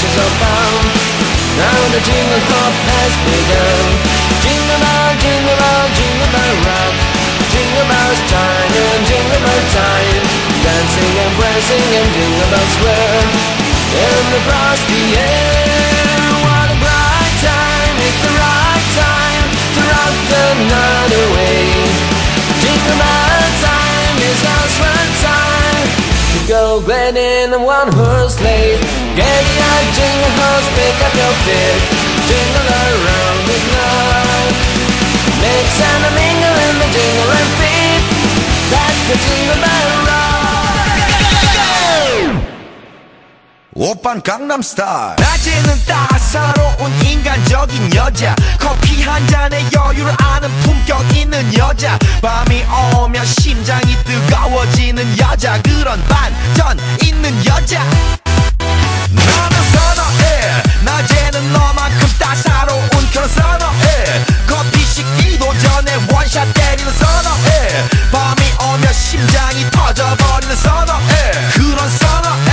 traditions are found. Now the jingle hop has begun. Jingle bell, jingle bell, jingle bell rock. Jingle bells chime and jingle bell time. Dancing and prancing and jingle bells swirl in the frosty air. What a bright time, it's the right time to rock the night away. Jingle bell time is our swan time to go glad in a one-horse sleigh. Giddy up, jingle horse, pick up your feet. Jingle around with love. Mix and a mingle in the jingle and feet. That's the jingle bell rock. 오빤 강남스타일. 낮에는 따사로운 인간적인 여자, 커피 한 잔에 여유를 아는 품격 있는 여자, 밤이 오면 심장이 뜨거워지는 여자, 그런 반전 있는 여자 나는 선호해. 낮에는 너만큼 따사로운 그런 선호해. 커피 식기도 전에 원샷 때리는 선호해. 밤이 오면 심장이 터져버리는 선호해. 그런 선호해.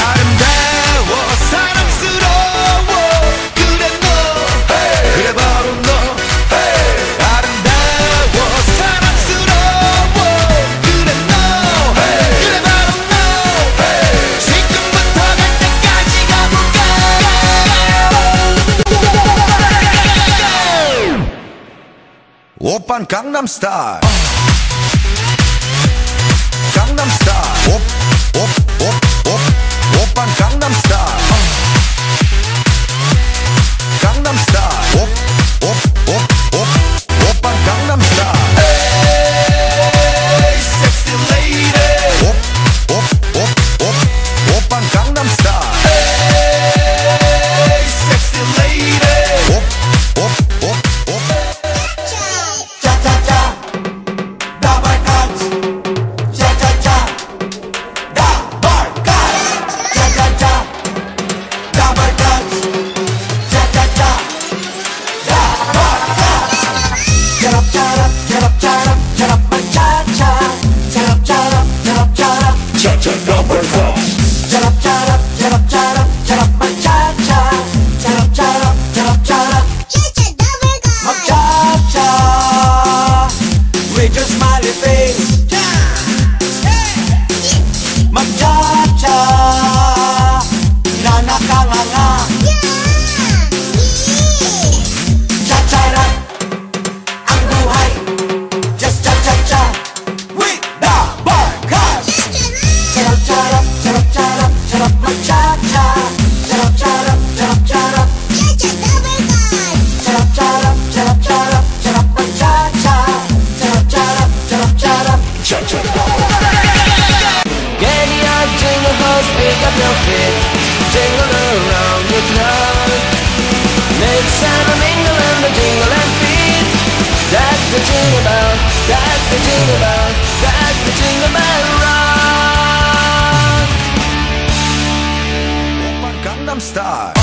아름다워 사랑스러워 그래 너 hey. 그래 바로 너 hey. 아름다워 사랑스러워 그래 너 hey. 그래 바로 너 hey. 지금부터 갈 때까지 가볼까. 오빤 강남스타일. 강남스타일. 오빤 강남스타일. 강남스타일. 오빤 강남스타일. Hey, sexy lady. 오빤 강남스타일. Hey, sexy lady. 짜짜짜 더블컷 짜짜짜 더블컷 짜짜짜 더블컷 짜짜짜 더블컷 짜랍짜랍 짜랍만 짜짜 짜랍짜랍 짜짜 더블컷 짜랍짜랍 짜랍만 짜짜 짜랍짜랍 막 짜짜 with your smiley face 막 짜짜 나 nakanganga 짜짜란 ang buhay just cha-cha-cha with the barcode 짜랍짜랍 막 짜짜 짜랍짜랍 짜랍 막 짜짜 Giddy up, jingle horse, pick up your feet. Jingle around with love. Mix and a mingle in the jingle and feet. That's the jingle bell, that's the jingle bell, that's the jingle bell rock. 오빤 강남스타일.